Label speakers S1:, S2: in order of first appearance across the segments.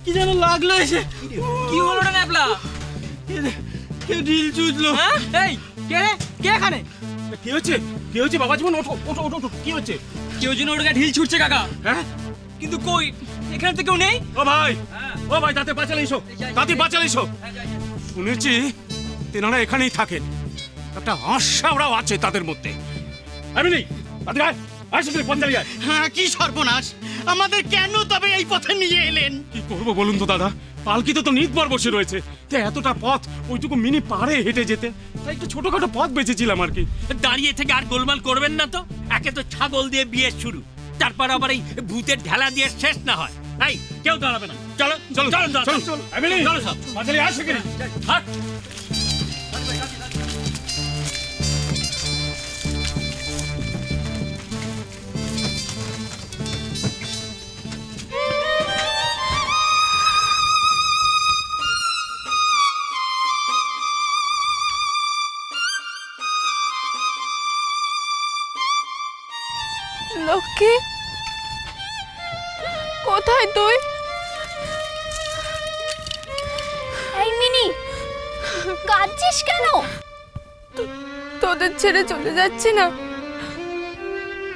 S1: কি যেন লাগলো এসে।
S2: কি হলো রে ন্যাপলা?
S1: কে ঢিল ছুঁচলো?
S2: এই কে রে? কে এখানে?
S1: কি হচ্ছে? কি হচ্ছে বাবা জীবন? ওঠো ওঠো ওঠো, কি হচ্ছে?
S2: কেউ যেন ওর গায়ে ঢিল ছুটছে কাকা।
S1: হ্যাঁ
S2: কিন্তু কই, এখানে তো কেউ নেই।
S1: ও ভাই, ও ভাই, তাতে বাঁচালে এসো, তাতে বাঁচালে এসো। শুনেছি তেনারা এখানেই থাকেন, একটা আশাওরাও আছে তাদের মধ্যে। আমি নেই, তাদের আয় আয়, সেখানে পথ চালিয়ে আয়।
S3: হ্যাঁ, কি সর্বনাশ! আমাদের কেন তবে এই পথে নিয়ে এলেন?
S1: কি করবো বলুন তো দাদা, পালকিতে তো নিতবার বসে রয়েছে, তো এতটা পথ ওইটুকু মিনি পারে হেঁটে যেতে, তাই একটু ছোটখাটো পথ বেঁচেছিলাম আর কি।
S4: দাঁড়িয়ে থেকে আর গোলমাল করবেন না তো। একে তো ছাগল দিয়ে বিয়ে শুরু, তারপর আবার এই ভূতের ঢেলা দিয়ে শেষ না হয়। এই কেউ দাঁড়াবে না, চলো চলো চলো চলো চলো,
S1: চলো সব বাঁচালে আয় সেখানে।
S4: হাট।
S5: লক্ষ্মী, কোথায় তুই?
S6: এই মিনি, কাঁদছিস কেন?
S5: তোদের ছেড়ে চলে যাচ্ছি না,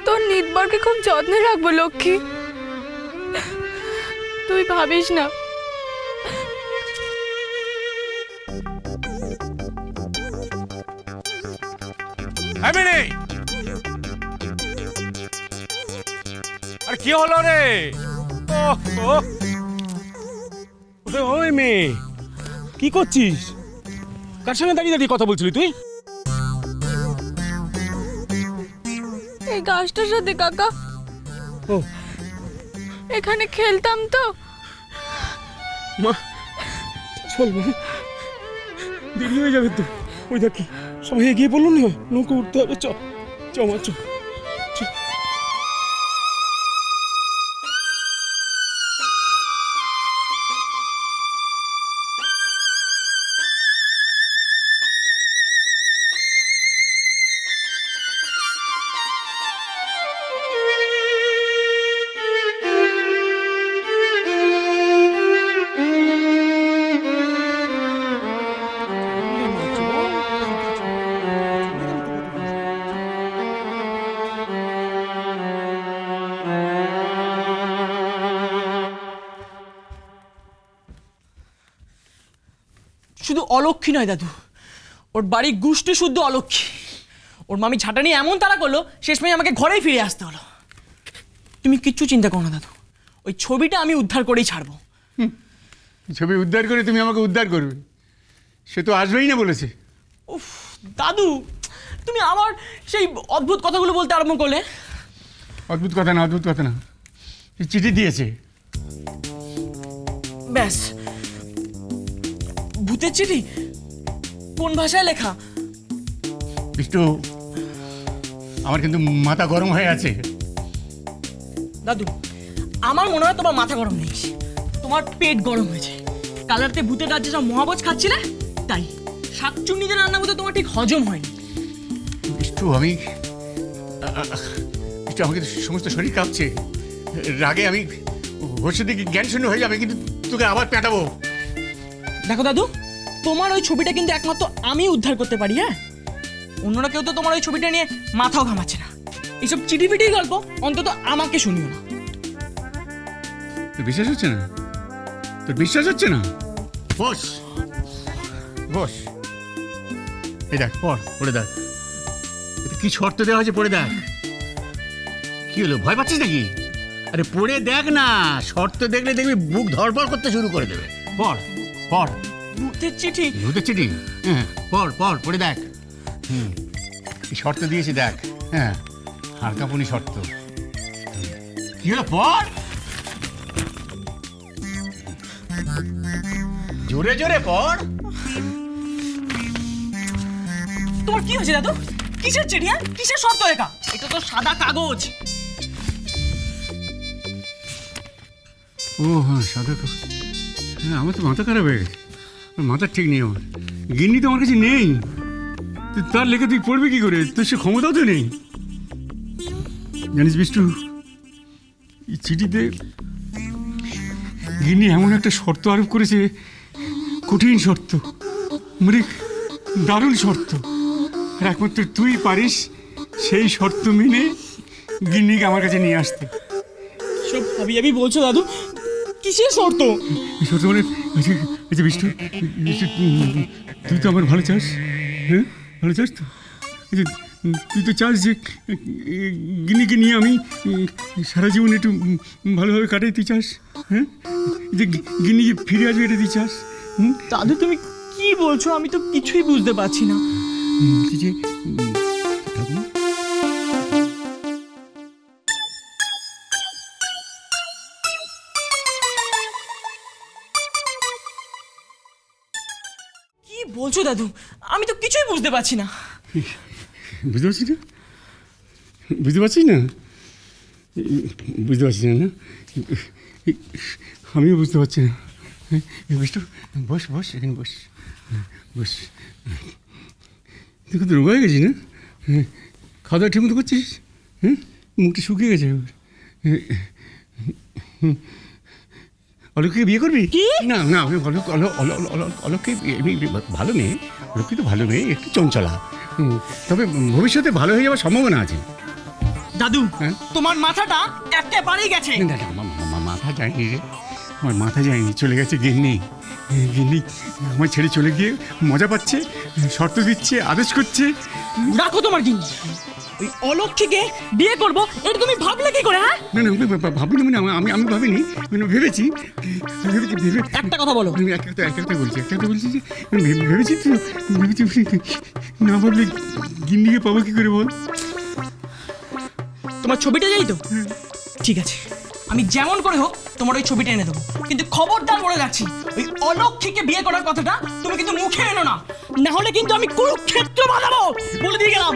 S5: তোর নিতবরকে খুব যত্নে রাখবো লক্ষ্মী, তুই ভাবিস না।
S1: আরে কি হলো রে? ওই মেয়ে, কি করছিস? কার সঙ্গে দাঁড়িয়ে দাঁড়িয়ে কথা বলছিলি তুই?
S5: এই গাছটার সাথে কাকা।
S1: ও,
S5: এখানে খেলতাম তো।
S1: মা চল, দেরি হয়ে যাবে তো। ওই দেখি সবাই এগিয়ে পড়লো না, নৌকো উঠতে হবে। চল চল মা, চল।
S2: শুধু অলক্ষী নয় দাদু, ওর বাড়ি গোষ্ঠী শুদ্ধ অলক্ষী। ওর মামি ঝাঁটা নিয়ে এমন তাড়া করলো, শেষমেশ আমাকে ঘরেই ফিরে আসতে হলো। তুমি কিচ্ছু চিন্তা করো না দাদু, ওই ছবিটা আমি উদ্ধার করেই ছাড়বো।
S7: ছবি উদ্ধার করে তুমি আমাকে উদ্ধার করবে? সে তো আসবেই না বলেছে।
S2: উফ দাদু, তুমি আবার সেই অদ্ভুত কথাগুলো বলতে আরম্ভ করলে।
S7: অদ্ভুত কথা না, অদ্ভুত কথা না, চিঠি দিয়েছে।
S2: ব্যাস, ভূতের চিঠি? কোন ভাষায় লেখা?
S7: বিষ্টু, আমার কিন্তু মাথা গরম হয়ে আছে।
S2: দাদু, আমার মনে হয় তোমার মাথা গরম নেই, তোমার পেট গরম হয়েছে। কাল রাতে ভূতের রাজ্যে সব মহাভোজ খাচ্ছিলে, তাই শাকচুন্নিদের রান্না মতো তোমার ঠিক হজম হয়নি।
S7: বিষ্টু, আমি আমাকে সমস্ত শরীর কাঁপছে, রাগে আমি বসে দিকে জ্ঞান শূন্য হয়ে যাবে, কিন্তু তোকে আবার পেটাবো।
S2: দেখো দাদু, তোমার ওই ছবিটা কিন্তু একমাত্র আমি উদ্ধার করতে পারি। হ্যাঁ, অন্যরা কেউ তো তোমার ওই ছবিটা নিয়ে মাথাও ঘামাচ্ছে না। এইসব চিঠি গল্প অন্তত আমাকে শুনিও না।
S7: তোর বিশ্বাস হচ্ছে না? তোর বিশ্বাস হচ্ছে না? বস বস, এই দেখ, পড়ে দেখ, কি শর্ত দেওয়া হয়েছে, পড়ে দেখ। কি হলো, ভয় পাচ্ছিস নাকি? আরে পড়ে দেখ না, শর্ত দেখলে দেখবি বুক ধড়ফড় করতে শুরু করে দেবে। পড় পড়।
S2: ভূতের চিঠি?
S7: ভূতের চিঠি? হ্যাঁ, পড়ে দেখ। কি শর্ত দিয়েছি দেখ। হ্যাঁ, হাড়কাঁপুনি শর্ত। কি হলো, পড়, জোরে জোরে পড়।
S2: তোমার কি হয়েছে দাদু? কিসের চিঠি? কিসের শর্ত লেখা? এটা তো সাদা কাগজ।
S7: ও হ্যাঁ, সাদা কাগজ। হ্যাঁ, আমার তো মাথা খারাপ হয়ে গেছে, মাথা ঠিক নেই আমার। গিন্নি তো আমার কাছে নেই, তার লেখা তুই পড়বি কি করে? তোর সে ক্ষমতাও তো নেই। জানিস বিষ্টু, এই চিঠিতে গিন্নি এমন একটা শর্ত আরোপ করেছে, কঠিন শর্ত, মানে দারুণ শর্ত। আর একমাত্র তুই পারিস সেই শর্ত মেনে গিন্নিকে আমার কাছে নিয়ে আসতে।
S2: সব ভাবি বলছো দাদু? কিসের শর্ত?
S7: শর্ত মানে বিষ্ণু, তুই তো আমার ভালো চাস, হ্যাঁ ভালো চাস তো? তুই তো চাস যে গিন্নিকে নিয়ে আমি সারা জীবন একটু ভালোভাবে কাটাই, তুই চাস, হ্যাঁ যে গিন্নি ফিরে আসবে, এটা তুই চাস।
S2: দাদু তুমি কি বলছো? আমি তো কিছুই বুঝতে পারছি না।
S7: যে
S2: কি বলছো দাদু? আমি তো কিছুই বুঝতে পারছি না।
S7: বুঝতে পারছি না, বুঝতে পারছি না, বুঝতে পারছি না, না আমিও বুঝতে পারছি না। বিষ্ণু বস বস, এখানে বস বস। তুই কত রোগা হয়ে গেছিস না? খাওয়া দাওয়া ঠিক মতো করছিস? হ্যাঁ মুখটা শুকিয়ে গেছে। অলোককে বিয়ে করবি? না না, অলোককে ভালো মেয়ে, অলোককে তো ভালো মেয়ে, একটু চঞ্চলা, তবে ভবিষ্যতে ভালো হয়ে যাওয়ার সম্ভাবনা আছে।
S2: দাদু তোমার মাথাটা একেবারেই গেছে।
S7: না না, মাথা যায়নি রে, আমার মাথা যায়নি, চলে গেছে গিন্নি। গিন্নি আমার ছেড়ে চলে গিয়ে মজা পাচ্ছে, শর্ত দিচ্ছে, আদেশ করছে।
S2: রাখো তোমার গিন্নি। ওই অলক্ষীকে বিয়ে করবো এটা তুমি ভাবলে কি করে? হ্যাঁ
S7: না না, ভাবিনি, মানে আমি ভাবিনি, মানে ভেবেছি।
S2: একটা কথা বলো।
S7: আমি একটা বলছি যে ভেবেছি তো, ভেবেছি না ভাবলে গিন্নিকে পাবো কি করে বল?
S2: তোমার ছবিটা যাই তো? ঠিক আছে, আমি যেমন করে হোক তোমার ওই ছবিটা এনে দেবো, কিন্তু খবরদার বলে রাখছি ওই অলক্ষীকে বিয়ে করার কথাটা তুমি কিন্তু মুখে এনো না, না হলে কিন্তু আমি কুরুক্ষেত্র বাঁধাবো, বলে দিয়ে গেলাম।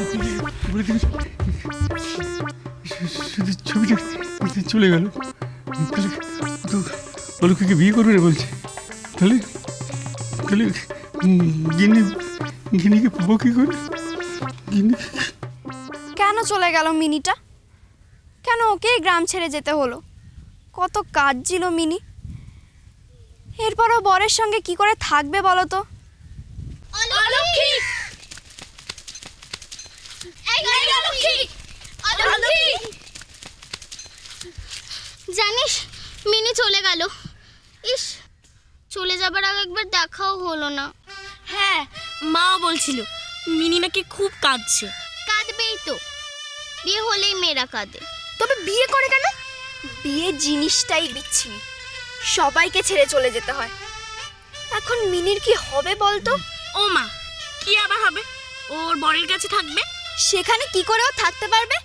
S7: শুধু ছবিটা চলে গেল, তো অলক্ষীকে বিয়ে করবে না বলছে, তাহলে তাহলে গিন্নিকে পাবো কি করে?
S6: কেন চলে গেল মিনিটা? কেন ওকেই গ্রাম ছেড়ে যেতে হলো? কত কাজ ছিল মিনি, এরপরও বরের সঙ্গে কি করে থাকবে বলো তো?
S8: জানিস মিনি চলে গেল। ইস, চলে যাবার আগে একবার দেখাও হলো না।
S5: হ্যাঁ, মাও বলছিল মিনি নাকি খুব কাঁদছে।
S8: কাঁদবেই তো, বিয়ে হলেই মেয়েরা কাঁদে।
S6: তবে বিয়ে করে কেন? বিয়ে জিনিসটাই বিচ্ছিরি, সবাইকে ছেড়ে চলে যেতে হয়। এখন মিনির কি হবে বলতো?
S5: ও মা, কি আবার হবে? ওর বরের কাছে থাকবে।
S6: সেখানে কি করে ও থাকতে পারবে?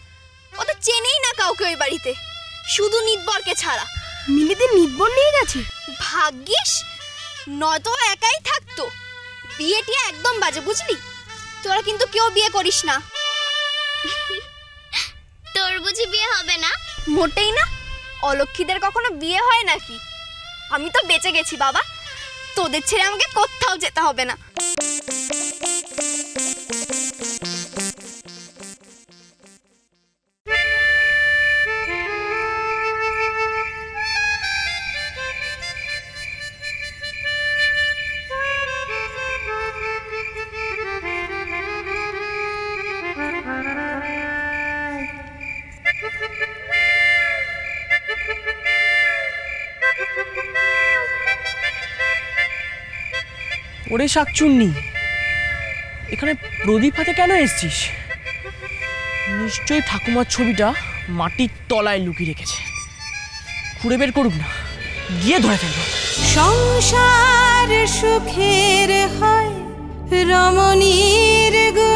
S6: ও তো চেনেই না কাউকে ওই বাড়িতে, শুধু নিতবরকে ছাড়া। মিনিতে নিতবর নিয়ে গেছে? ভাগ্যিস, নয়তো একাই থাকতো। বিয়েটিয়া একদম বাজে, বুঝলি? তোরা কিন্তু কেউ বিয়ে করিস না।
S8: তোর বুঝি বিয়ে হবে না?
S6: মোটেই না, অলক্ষীদের কখনো বিয়ে হয় নাকি? আমি তো বেঁচে গেছি বাবা, তোদের ছেড়ে আমাকে কোথাও যেতে হবে না।
S2: ওরে শাকচুন্নি, এখানে প্রদীপ হাতে কেন এসছিস? নিশ্চয়ই ঠাকুমার ছবিটা মাটির তলায় লুকিয়ে রেখেছে। খুঁড়ে বের করুক না, গিয়ে ধরে ফেলবো।
S9: সংসার সুখের হয় রমণীর গুণ।